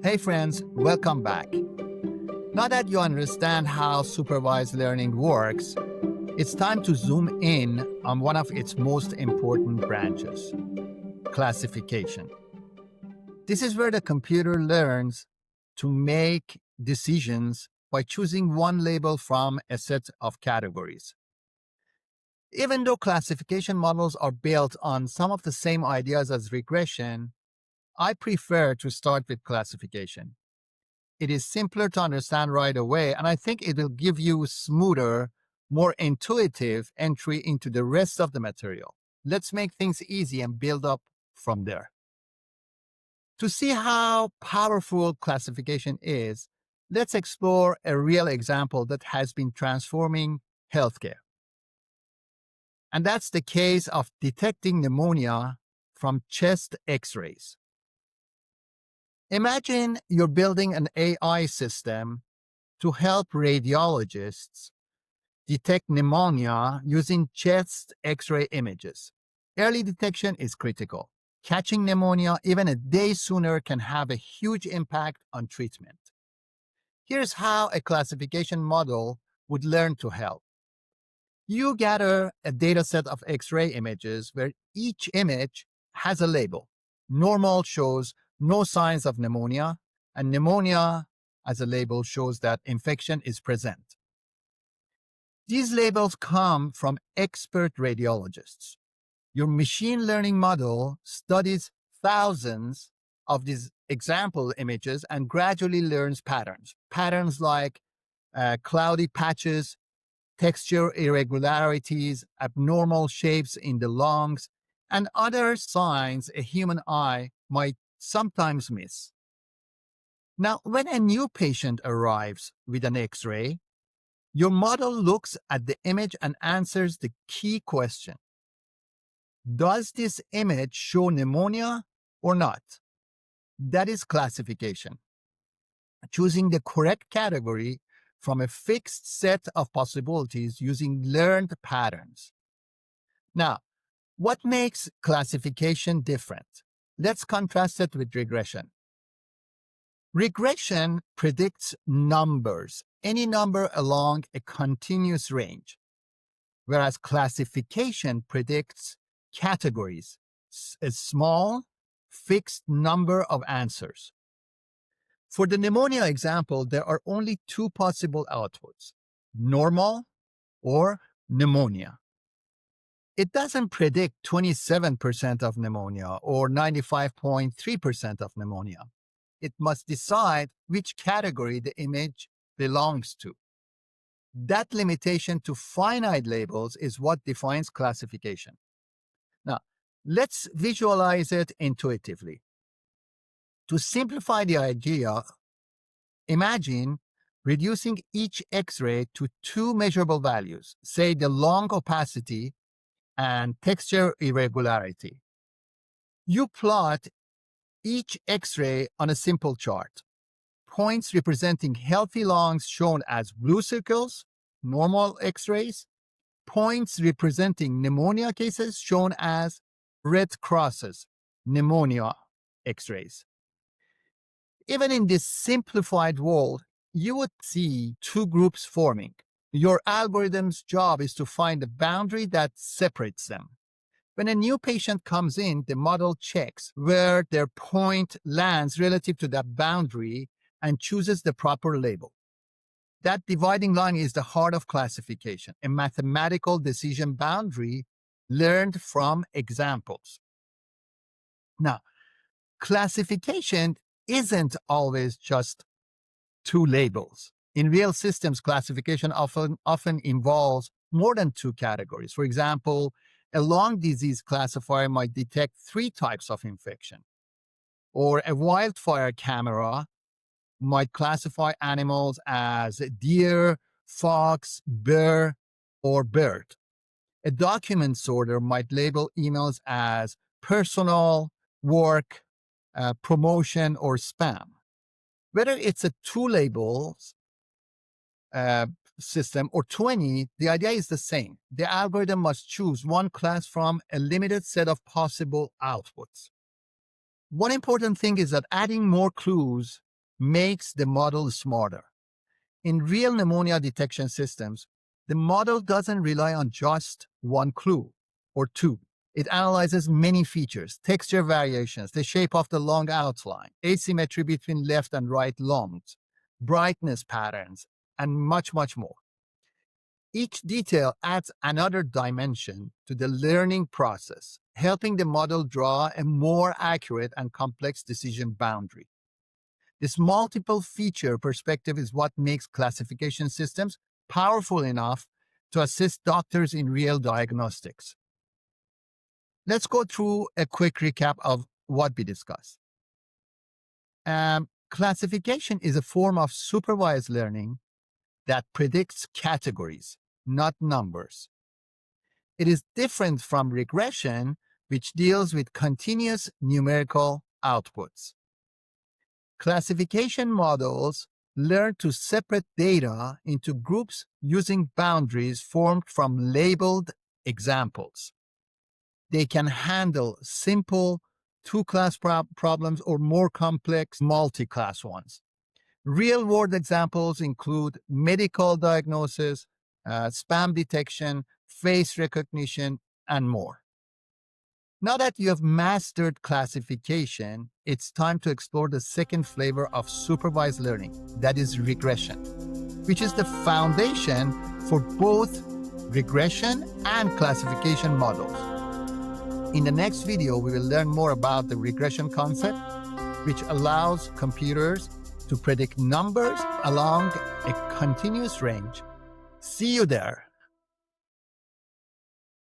Hey friends, welcome back. Now that you understand how supervised learning works, it's time to zoom in on one of its most important branches, classification. This is where the computer learns to make decisions by choosing one label from a set of categories. Even though classification models are built on some of the same ideas as regression, I prefer to start with classification. It is simpler to understand right away, and I think it will give you smoother, more intuitive entry into the rest of the material. Let's make things easy and build up from there. To see how powerful classification is, let's explore a real example that has been transforming healthcare. And that's the case of detecting pneumonia from chest X-rays. Imagine you're building an AI system to help radiologists detect pneumonia using chest X-ray images. Early detection is critical. Catching pneumonia even a day sooner can have a huge impact on treatment. Here's how a classification model would learn to help. You gather a dataset of X-ray images where each image has a label. Normal shows no signs of pneumonia, and pneumonia as a label shows that infection is present. These labels come from expert radiologists. Your machine learning model studies thousands of these example images and gradually learns patterns. Patterns like cloudy patches, texture irregularities, abnormal shapes in the lungs, and other signs a human eye might sometimes miss. Now, when a new patient arrives with an X-ray, your model looks at the image and answers the key question. Does this image show pneumonia or not? That is classification. Choosing the correct category from a fixed set of possibilities using learned patterns. Now, what makes classification different? Let's contrast it with regression. Regression predicts numbers, any number along a continuous range, whereas classification predicts categories, a small, fixed number of answers. For the pneumonia example, there are only two possible outputs, normal or pneumonia. It doesn't predict 27% of pneumonia or 95.3% of pneumonia. It must decide which category the image belongs to. That limitation to finite labels is what defines classification. Now, let's visualize it intuitively. To simplify the idea, imagine reducing each X-ray to two measurable values, say the lung opacity and texture irregularity. You plot each X-ray on a simple chart. Points representing healthy lungs shown as blue circles, normal X-rays. Points representing pneumonia cases shown as red crosses, pneumonia X-rays. Even in this simplified world, you would see two groups forming. Your algorithm's job is to find a boundary that separates them. When a new patient comes in, the model checks where their point lands relative to that boundary and chooses the proper label. That dividing line is the heart of classification, a mathematical decision boundary learned from examples. Now, classification isn't always just two labels. In real systems, classification often involves more than two categories. For example, a lung disease classifier might detect three types of infection, or a wildfire camera might classify animals as deer, fox, bear, or bird. A document sorter might label emails as personal, work, promotion, or spam. Whether it's a two labels system or 20, the idea is the same. The algorithm must choose one class from a limited set of possible outputs. One important thing is that adding more clues makes the model smarter. In real pneumonia detection systems, the model doesn't rely on just one clue or two. It analyzes many features, texture variations, the shape of the lung outline, asymmetry between left and right lungs, brightness patterns, and much, much more. Each detail adds another dimension to the learning process, helping the model draw a more accurate and complex decision boundary. This multiple feature perspective is what makes classification systems powerful enough to assist doctors in real diagnostics. Let's go through a quick recap of what we discussed. Classification is a form of supervised learning that predicts categories, not numbers. It is different from regression, which deals with continuous numerical outputs. Classification models learn to separate data into groups using boundaries formed from labeled examples. They can handle simple two-class problems or more complex multi-class ones. Real-world examples include medical diagnosis, spam detection, face recognition, and more. Now that you have mastered classification, it's time to explore the second flavor of supervised learning, that is regression, which is the foundation for both regression and classification models. In the next video, we will learn more about the regression concept, which allows computers to predict numbers along a continuous range. See you there.